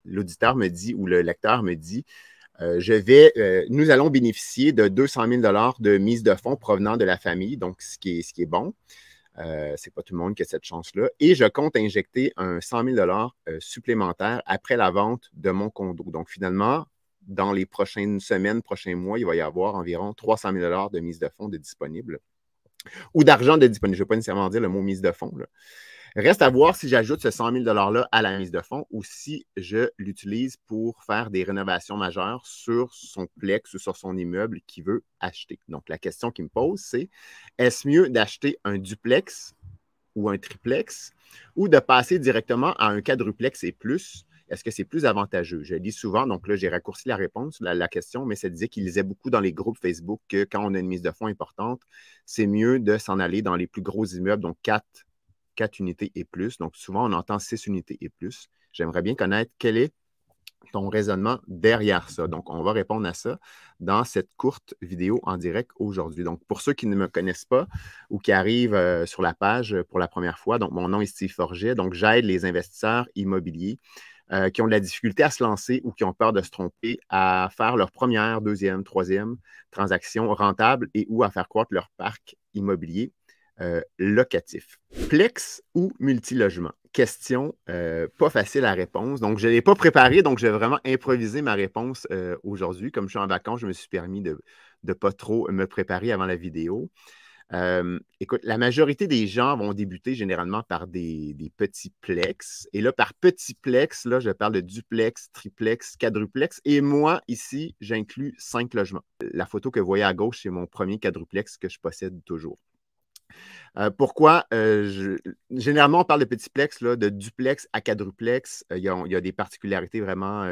l'auditeur me dit ou le lecteur me dit, nous allons bénéficier de 200 000 de mise de fonds provenant de la famille, donc ce qui est bon. C'est pas tout le monde qui a cette chance-là. Et je compte injecter un 100 000 supplémentaire après la vente de mon condo. Donc, finalement, dans les prochaines semaines, prochains mois, il va y avoir environ 300 000 de mise de fonds de disponible ou d'argent de disponible. Je ne vais pas nécessairement dire le mot mise de fonds, là. Reste à voir si j'ajoute ce 100 000 $-là à la mise de fonds ou si je l'utilise pour faire des rénovations majeures sur son plex ou sur son immeuble qu'il veut acheter. Donc, la question qu'il me pose, c'est est-ce mieux d'acheter un duplex ou un triplex ou de passer directement à un quadruplex et plus? Est-ce que c'est plus avantageux? Je lis souvent, donc là, j'ai raccourci la réponse, la question, mais ça disait qu'il lisait beaucoup dans les groupes Facebook que quand on a une mise de fonds importante, c'est mieux de s'en aller dans les plus gros immeubles, donc 4 unités et plus. Donc, souvent, on entend 6 unités et plus. J'aimerais bien connaître quel est ton raisonnement derrière ça. Donc, on va répondre à ça dans cette courte vidéo en direct aujourd'hui. Donc, pour ceux qui ne me connaissent pas ou qui arrivent sur la page pour la première fois, donc mon nom est Steve Forget. Donc, j'aide les investisseurs immobiliers qui ont de la difficulté à se lancer ou qui ont peur de se tromper à faire leur première, deuxième, troisième transaction rentable et ou à faire croître leur parc immobilier locatif. Plex ou multilogement? Question pas facile à répondre. Donc, je ne l'ai pas préparé, donc je vais vraiment improviser ma réponse aujourd'hui. Comme je suis en vacances, je me suis permis de ne pas trop me préparer avant la vidéo. Écoute, la majorité des gens vont débuter généralement par des petits plex. Et là, par petit plex, là, je parle de duplex, triplex, quadruplex. Et moi, ici, j'inclus 5 logements. La photo que vous voyez à gauche, c'est mon premier quadruplex que je possède toujours. Pourquoi? Généralement, on parle de petit plex, là, de duplex à quadruplex. Il y a des particularités vraiment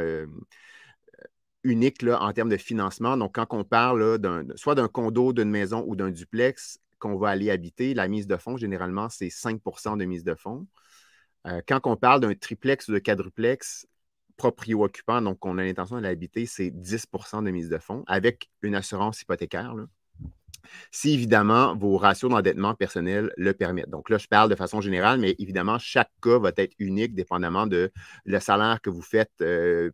uniques là, en termes de financement. Donc, quand on parle là, soit d'un condo, d'une maison ou d'un duplex qu'on va aller habiter, la mise de fonds, généralement, c'est 5 de mise de fonds. Quand on parle d'un triplex ou de quadruplex, proprio-occupant, donc on a l'intention d'aller habiter, c'est 10 de mise de fonds avec une assurance hypothécaire, là. Si évidemment vos ratios d'endettement personnel le permettent. Donc là, je parle de façon générale, mais évidemment, chaque cas va être unique dépendamment de le salaire que vous faites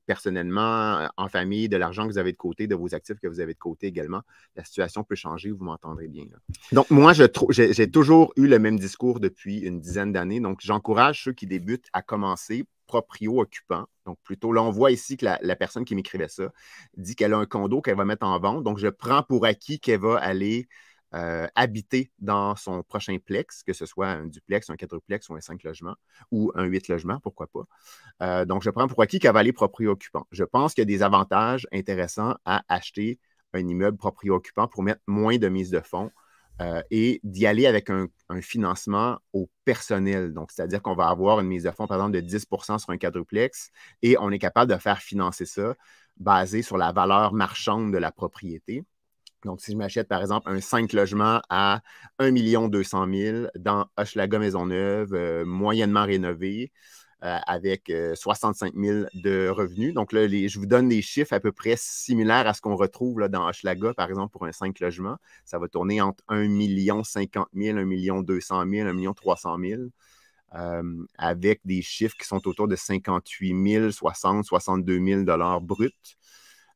personnellement, en famille, de l'argent que vous avez de côté, de vos actifs que vous avez de côté également. La situation peut changer, vous m'entendrez bien, là. Donc moi, j'ai toujours eu le même discours depuis une dizaine d'années. Donc j'encourage ceux qui débutent à commencer proprio-occupant. Donc, plutôt, là, on voit ici que la personne qui m'écrivait ça dit qu'elle a un condo qu'elle va mettre en vente. Donc, je prends pour acquis qu'elle va aller habiter dans son prochain plex, que ce soit un duplex, un quadruplex ou un 5 logements ou un 8 logements, pourquoi pas. Donc, je prends pour acquis qu'elle va aller proprio-occupant. Je pense qu'il y a des avantages intéressants à acheter un immeuble proprio-occupant pour mettre moins de mise de fonds. Et d'y aller avec un financement au personnel. Donc, c'est-à-dire qu'on va avoir une mise de fonds, par exemple, de 10 sur un quadruplex et on est capable de faire financer ça basé sur la valeur marchande de la propriété. Donc, si je m'achète, par exemple, un 5 logements à 1 200 000 dans Hochelaga Maisonneuve, moyennement rénové, avec 65 000 de revenus. Donc là, je vous donne des chiffres à peu près similaires à ce qu'on retrouve là, dans Hochelaga, par exemple, pour un 5 logements. Ça va tourner entre 1 50 000, 1 200 000, 1 300 000, avec des chiffres qui sont autour de 58 000, 60 62 000 $ bruts.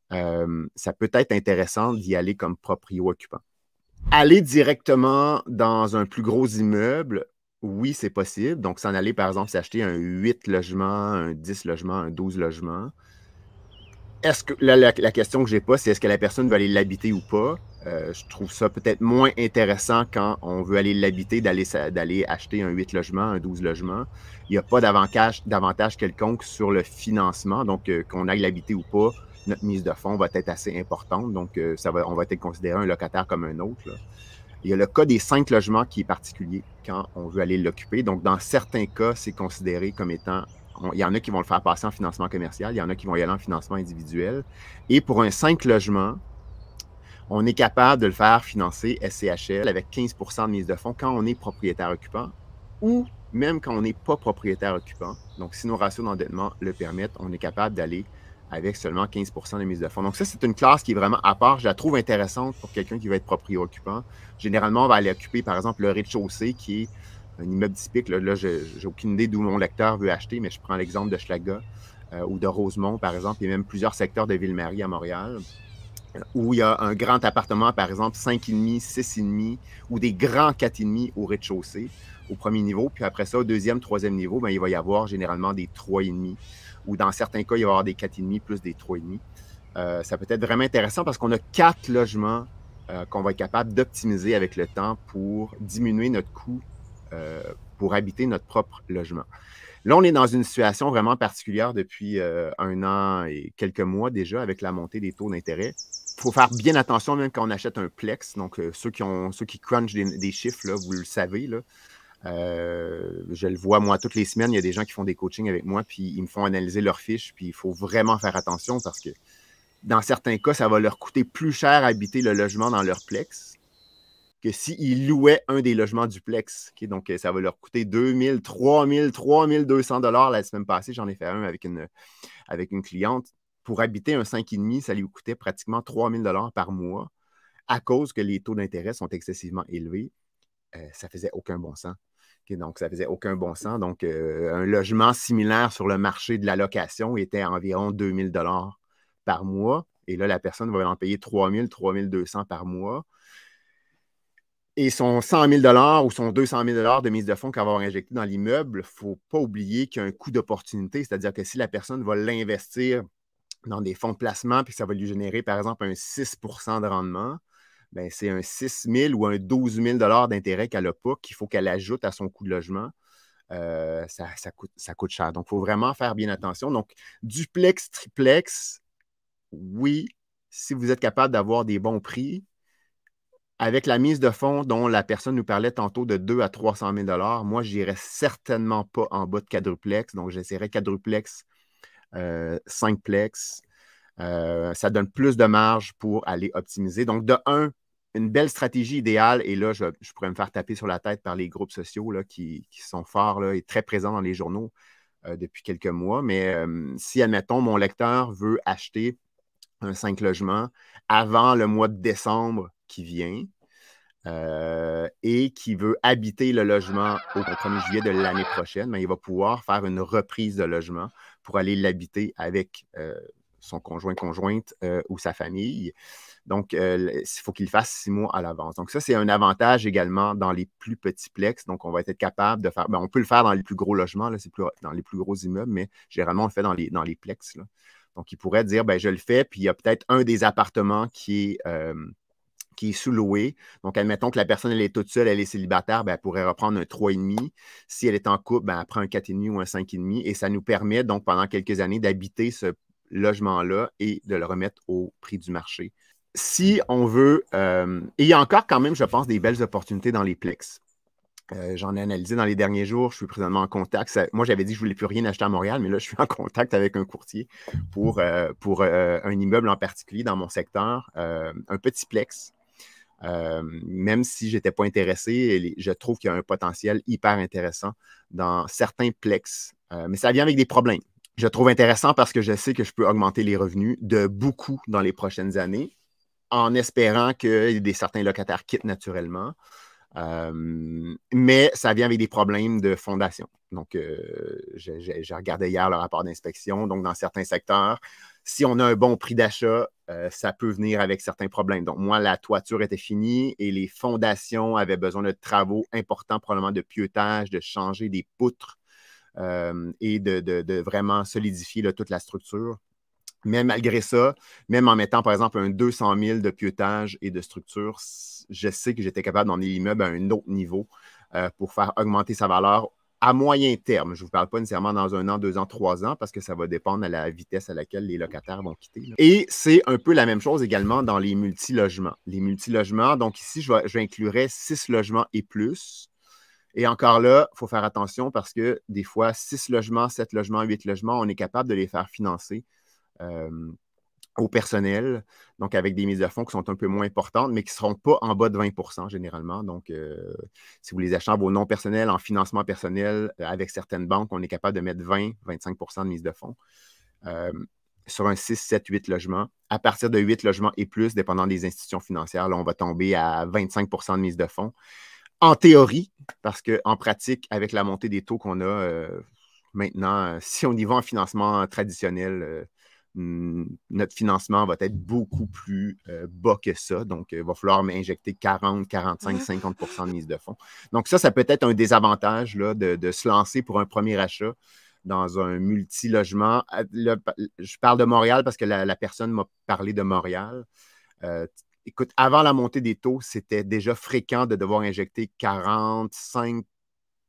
Ça peut être intéressant d'y aller comme proprio-occupant. Aller directement dans un plus gros immeuble, oui, c'est possible. Donc, s'en aller, par exemple, s'acheter un 8 logements, un 10 logements, un 12 logements. Est-ce que la question que je n'ai pas, c'est est-ce que la personne va aller l'habiter ou pas? Je trouve ça peut-être moins intéressant quand on veut aller l'habiter, d'aller acheter un 8 logements, un 12 logements. Il n'y a pas d'avantage quelconque sur le financement. Donc, qu'on aille l'habiter ou pas, notre mise de fonds va être assez importante. Donc, on va être considéré un locataire comme un autre, là. Il y a le cas des 5 logements qui est particulier quand on veut aller l'occuper. Donc, dans certains cas, c'est considéré comme étant... il y en a qui vont le faire passer en financement commercial, il y en a qui vont y aller en financement individuel. Et pour un 5 logements, on est capable de le faire financer SCHL avec 15 de mise de fonds quand on est propriétaire occupant ou même quand on n'est pas propriétaire occupant. Donc, si nos ratios d'endettement le permettent, on est capable d'aller avec seulement 15 de mise de fonds. Donc ça, c'est une classe qui est vraiment à part. Je la trouve intéressante pour quelqu'un qui veut être proprio-occupant. Généralement, on va aller occuper, par exemple, le rez-de-chaussée, qui est un immeuble typique. Là, j'ai aucune idée d'où mon lecteur veut acheter, mais je prends l'exemple de Hochelaga. ou de Rosemont, par exemple, et même plusieurs secteurs de Ville-Marie à Montréal, où il y a un grand appartement, par exemple, 5,5, 6,5, ou des grands 4,5 au rez-de-chaussée, au premier niveau. Puis après ça, au deuxième, troisième niveau, ben, il va y avoir généralement des 3,5, ou dans certains cas, il va y avoir des 4,5 plus des 3,5. Ça peut être vraiment intéressant parce qu'on a 4 logements qu'on va être capable d'optimiser avec le temps pour diminuer notre coût pour habiter notre propre logement. Là, on est dans une situation vraiment particulière depuis 1 an et quelques mois déjà avec la montée des taux d'intérêt. Il faut faire bien attention même quand on achète un Plex. Donc, ceux qui crunchent des chiffres, là, vous le savez, là. Je le vois, moi, toutes les semaines, il y a des gens qui font des coachings avec moi, puis ils me font analyser leurs fiches, puis il faut vraiment faire attention parce que dans certains cas, ça va leur coûter plus cher habiter le logement dans leur Plex que s'ils louaient un des logements du Plex. Okay? Donc, ça va leur coûter 2 000, 3 000, 3 200 $ la semaine passée. J'en ai fait un avec une cliente. Pour habiter un 5,5, ça lui coûtait pratiquement 3 000 $ par mois à cause que les taux d'intérêt sont excessivement élevés. Ça faisait aucun bon sens. Okay? Donc, ça faisait aucun bon sens. Donc, un logement similaire sur le marché de la location était à environ 2 000 $ par mois. Et là, la personne va en payer 3 000, 3 200 par mois. Et son 100 000 $ ou son 200 000 $ de mise de fonds qu'elle va avoir injecté dans l'immeuble, il ne faut pas oublier qu'il y a un coût d'opportunité. C'est-à-dire que si la personne va l'investir dans des fonds de placement puis que ça va lui générer, par exemple, un 6 % de rendement, ben, c'est un 6 000 ou un 12 000 $ d'intérêt qu'elle n'a pas, qu'il faut qu'elle ajoute à son coût de logement. Ça coûte cher. Donc, il faut vraiment faire bien attention. Donc, duplex, triplex, oui, si vous êtes capable d'avoir des bons prix, avec la mise de fonds dont la personne nous parlait tantôt de 200 à 300 000 $, moi, je n'irais certainement pas en bas de quadruplex. Donc, j'essaierais quadruplex, 5plex. Ça donne plus de marge pour aller optimiser. Donc, de un, une belle stratégie idéale, et là, je pourrais me faire taper sur la tête par les groupes sociaux là, qui sont forts là, et très présents dans les journaux depuis quelques mois. Mais si, admettons, mon lecteur veut acheter un 5 logements avant le mois de décembre qui vient et qui veut habiter le logement au 1er juillet de l'année prochaine, ben, il va pouvoir faire une reprise de logement pour aller l'habiter avec son conjointe ou sa famille. Donc, il faut qu'il le fasse 6 mois à l'avance. Donc, ça, c'est un avantage également dans les plus petits plex. Donc, on va être capable de faire, ben, on peut le faire dans les plus gros logements, là, dans les plus gros immeubles, mais généralement, on le fait dans les plex. Là. Donc, il pourrait dire, ben, je le fais, puis il y a peut-être un des appartements qui est sous-loué. Donc, admettons que la personne, elle est toute seule, elle est célibataire, ben, elle pourrait reprendre un 3,5. Si elle est en couple, ben, elle prend un 4,5 ou un 5,5. Et ça nous permet, donc, pendant quelques années, d'habiter ce logement-là et de le remettre au prix du marché. Si on veut... et il y a encore quand même, je pense, des belles opportunités dans les plex. J'en ai analysé dans les derniers jours. Je suis présentement en contact. Moi, j'avais dit que je ne voulais plus rien acheter à Montréal, mais là, je suis en contact avec un courtier pour un immeuble en particulier dans mon secteur, un petit plex. Même si je n'étais pas intéressé, je trouve qu'il y a un potentiel hyper intéressant dans certains plex. Mais ça vient avec des problèmes. Je trouve intéressant parce que je sais que je peux augmenter les revenus de beaucoup dans les prochaines années, en espérant que certains locataires quittent naturellement. Mais ça vient avec des problèmes de fondation. Donc, j'ai regardé hier le rapport d'inspection. Donc, dans certains secteurs, si on a un bon prix d'achat, ça peut venir avec certains problèmes. Donc, moi, la toiture était finie et les fondations avaient besoin de travaux importants, probablement de pieutage, de changer des poutres et de vraiment solidifier là, toute la structure. Mais malgré ça, même en mettant, par exemple, un 200 000 de pieutage et de structure, je sais que j'étais capable d'emmener l'immeuble à un autre niveau pour faire augmenter sa valeur à moyen terme. Je ne vous parle pas nécessairement dans 1 an, 2 ans, 3 ans, parce que ça va dépendre de la vitesse à laquelle les locataires vont quitter. Là. Et c'est un peu la même chose également dans les multilogements. Les multilogements, donc ici, je inclurais 6 logements et plus. Et encore là, il faut faire attention parce que des fois, 6 logements, 7 logements, 8 logements, on est capable de les faire financer au personnel, donc avec des mises de fonds qui sont un peu moins importantes, mais qui ne seront pas en bas de 20 % généralement. Donc, si vous les achetez en vos noms personnels, en financement personnel, avec certaines banques, on est capable de mettre 20-25 % de mise de fonds sur un 6, 7, 8 logements. À partir de 8 logements et plus, dépendant des institutions financières, là, on va tomber à 25 % de mise de fonds. En théorie, parce qu'en pratique, avec la montée des taux qu'on a, Maintenant, si on y va en financement traditionnel, notre financement va être beaucoup plus bas que ça. Donc, il va falloir injecter 40, 45, 50 de mise de fonds. Donc, ça peut être un désavantage là, de se lancer pour un premier achat dans un multi-logement. Je parle de Montréal parce que la personne m'a parlé de Montréal. Écoute, avant la montée des taux, c'était déjà fréquent de devoir injecter 45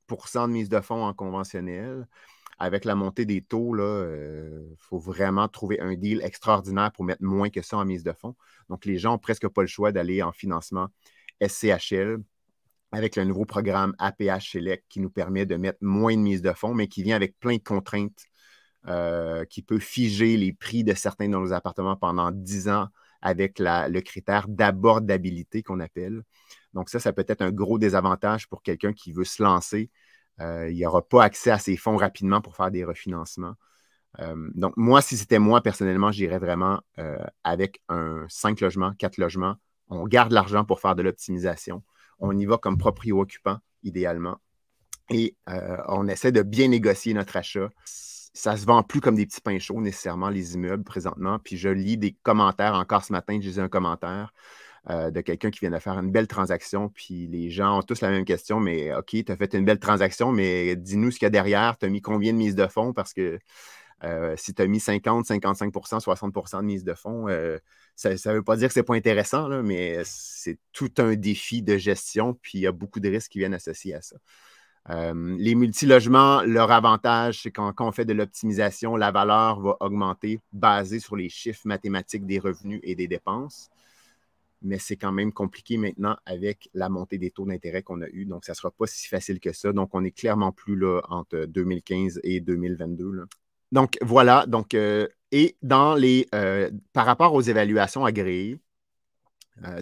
de mise de fonds en conventionnel. Avec la montée des taux, il faut vraiment trouver un deal extraordinaire pour mettre moins que ça en mise de fonds. Donc, les gens n'ont presque pas le choix d'aller en financement SCHL avec le nouveau programme APH Select qui nous permet de mettre moins de mise de fonds, mais qui vient avec plein de contraintes, qui peut figer les prix de certains de nos appartements pendant 10 ans avec le critère d'abordabilité qu'on appelle. Donc, ça peut être un gros désavantage pour quelqu'un qui veut se lancer. Il n'y aura pas accès à ces fonds rapidement pour faire des refinancements. Donc, moi, si c'était moi, personnellement, j'irais vraiment avec un 5 logements, 4 logements. On garde l'argent pour faire de l'optimisation. On y va comme proprio-occupant, idéalement. Et on essaie de bien négocier notre achat. Ça ne se vend plus comme des petits pains chauds, nécessairement, les immeubles, présentement. Puis je lis des commentaires. Encore ce matin, je lisais un commentaire de quelqu'un qui vient de faire une belle transaction, puis les gens ont tous la même question, mais OK, tu as fait une belle transaction, mais dis-nous ce qu'il y a derrière, tu as mis combien de mise de fonds, parce que si tu as mis 50, 55 60 de mise de fonds, ça ne veut pas dire que ce n'est pas intéressant, là, mais c'est tout un défi de gestion, puis il y a beaucoup de risques qui viennent associés à ça. Les multilogements, leur avantage, c'est quand on fait de l'optimisation, la valeur va augmenter basée sur les chiffres mathématiques des revenus et des dépenses. Mais c'est quand même compliqué maintenant avec la montée des taux d'intérêt qu'on a eu. Donc, ça ne sera pas si facile que ça. Donc, on n'est clairement plus là entre 2015 et 2022. Là. Donc, voilà. Donc, et par rapport aux évaluations agréées,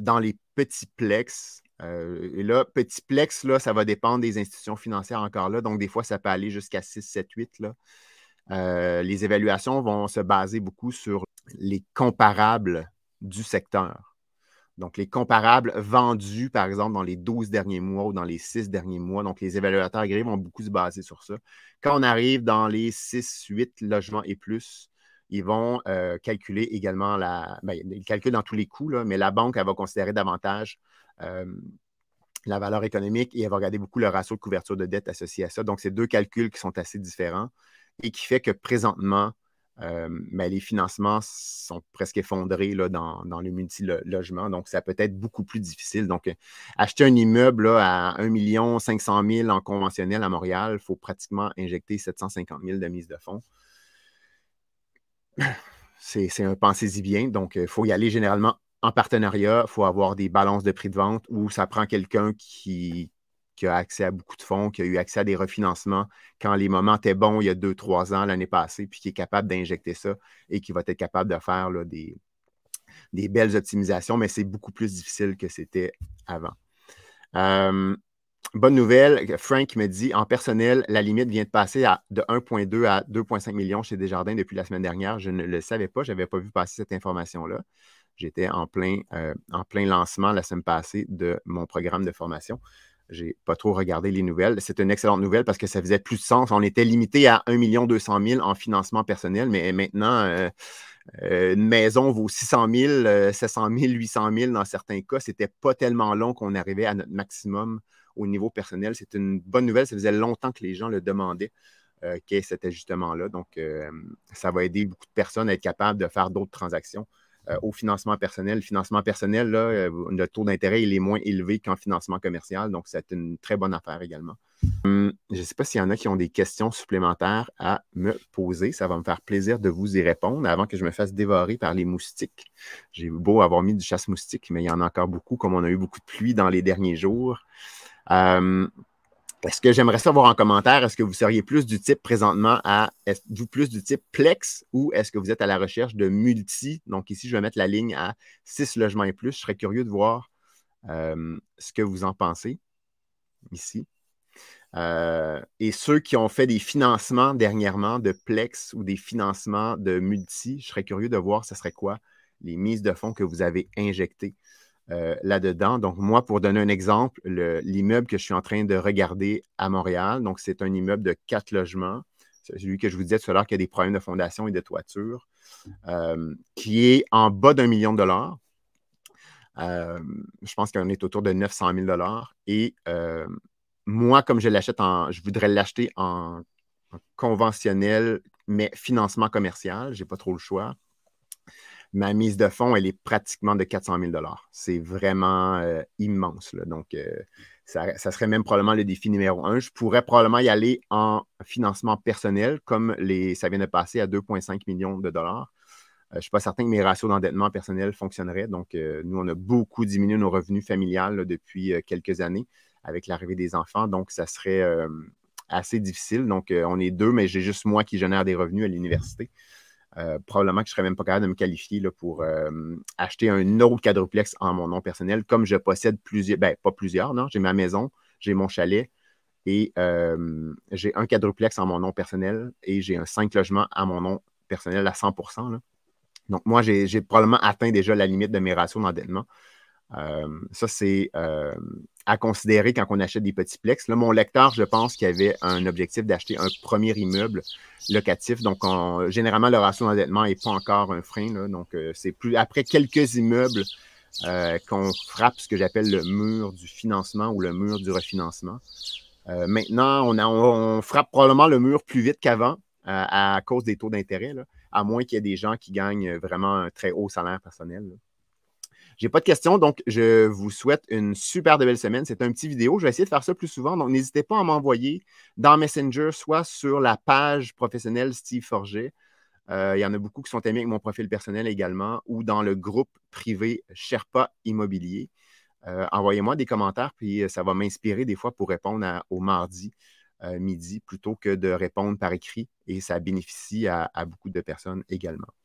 dans les petits plex, et là, petit plex, là, ça va dépendre des institutions financières encore là. Donc, des fois, ça peut aller jusqu'à 6, 7, 8. Là. Les évaluations vont se baser beaucoup sur les comparables du secteur. Donc, les comparables vendus, par exemple, dans les 12 derniers mois ou dans les 6 derniers mois. Donc, les évaluateurs agréés vont beaucoup se baser sur ça. Quand on arrive dans les 6, 8 logements et plus, ils vont calculer également ils calculent dans tous les coûts, là, mais la banque, elle va considérer davantage la valeur économique et elle va regarder beaucoup le ratio de couverture de dette associé à ça. Donc, c'est deux calculs qui sont assez différents et qui fait que présentement, les financements sont presque effondrés là, dans le multi-logement. Donc, ça peut être beaucoup plus difficile. Donc, acheter un immeuble là, à 1 500 000 en conventionnel à Montréal, il faut pratiquement injecter 750 000 de mise de fonds. C'est un pensez-y bien. Donc, il faut y aller généralement en partenariat. Il faut avoir des balances de prix de vente où ça prend quelqu'un qui a accès à beaucoup de fonds, qui a eu accès à des refinancements quand les moments étaient bons il y a 2-3 ans, l'année passée, puis qui est capable d'injecter ça et qui va être capable de faire là, des belles optimisations, mais c'est beaucoup plus difficile que c'était avant. Bonne nouvelle, Frank me dit, en personnel, la limite vient de passer de 1,2 à 2,5 millions chez Desjardins depuis la semaine dernière. Je ne le savais pas, je n'avais pas vu passer cette information-là. J'étais en plein lancement la semaine passée de mon programme de formation. Je n'ai pas trop regardé les nouvelles. C'est une excellente nouvelle parce que ça faisait plus de sens. On était limité à 1 200 000 en financement personnel, mais maintenant, une maison vaut 600 000, 700 000, 800 000 dans certains cas. Ce n'était pas tellement long qu'on arrivait à notre maximum au niveau personnel. C'est une bonne nouvelle. Ça faisait longtemps que les gens le demandaient, qu'il y ait cet ajustement-là. Donc, ça va aider beaucoup de personnes à être capables de faire d'autres transactions au financement personnel. Le financement personnel, là, le taux d'intérêt il est moins élevé qu'en financement commercial. Donc, c'est une très bonne affaire également. Je ne sais pas s'il y en a qui ont des questions supplémentaires à me poser. Ça va me faire plaisir de vous y répondre avant que je me fasse dévorer par les moustiques. J'ai beau avoir mis du chasse-moustique, mais il y en a encore beaucoup, comme on a eu beaucoup de pluie dans les derniers jours. Est-ce que j'aimerais savoir en commentaire, est-ce que vous seriez plus du type présentement êtes-vous plus du type Plex ou est-ce que vous êtes à la recherche de multi? Donc ici, je vais mettre la ligne à 6 logements et plus. Je serais curieux de voir ce que vous en pensez ici. Et ceux qui ont fait des financements dernièrement de Plex ou des financements de multi, je serais curieux de voir ce serait quoi les mises de fonds que vous avez injectées là-dedans. Donc, moi, pour donner un exemple, l'immeuble que je suis en train de regarder à Montréal, donc c'est un immeuble de 4 logements. celui que je vous disais tout à l'heure qui a des problèmes de fondation et de toiture, qui est en bas d'1 million de dollars. Je pense qu'on est autour de 900 000 dollars. Et moi, comme je voudrais l'acheter en conventionnel, mais financement commercial. Je n'ai pas trop le choix. Ma mise de fonds, elle est pratiquement de 400 000 dollars. C'est vraiment immense, là. Donc, ça serait même probablement le défi numéro 1. Je pourrais probablement y aller en financement personnel, comme ça vient de passer à 2,5 millions de dollars. Je ne suis pas certain que mes ratios d'endettement personnel fonctionneraient. Donc, nous, on a beaucoup diminué nos revenus familiales là, depuis quelques années avec l'arrivée des enfants. Donc, ça serait assez difficile. Donc, on est deux, mais j'ai juste moi qui génère des revenus à l'université. Probablement que je ne serais même pas capable de me qualifier là, pour acheter un autre quadruplex en mon nom personnel, comme je possède plusieurs, pas plusieurs, non, j'ai ma maison, j'ai mon chalet et j'ai un quadruplex en mon nom personnel et j'ai un 5 logements à mon nom personnel à 100%. Là. Donc, moi, j'ai probablement atteint déjà la limite de mes ratios d'endettement. Ça, c'est à considérer quand on achète des petits plex. Là, mon lecteur, je pense qu'il avait un objectif d'acheter un premier immeuble locatif. Donc, généralement, le ratio d'endettement n'est pas encore un frein. Là. Donc, c'est plus après quelques immeubles qu'on frappe ce que j'appelle le mur du financement ou le mur du refinancement. Maintenant, on frappe probablement le mur plus vite qu'avant à cause des taux d'intérêt, là, à moins qu'il y ait des gens qui gagnent vraiment un très haut salaire personnel. Je n'ai pas de questions, donc je vous souhaite une super belle semaine. C'est un petit vidéo. Je vais essayer de faire ça plus souvent. Donc, n'hésitez pas à m'envoyer dans Messenger, soit sur la page professionnelle Steve Forget. Il y en a beaucoup qui sont amis avec mon profil personnel également, ou dans le groupe privé Sherpa Immobilier. Envoyez-moi des commentaires, puis ça va m'inspirer des fois pour répondre au mardi midi plutôt que de répondre par écrit. Et ça bénéficie à beaucoup de personnes également.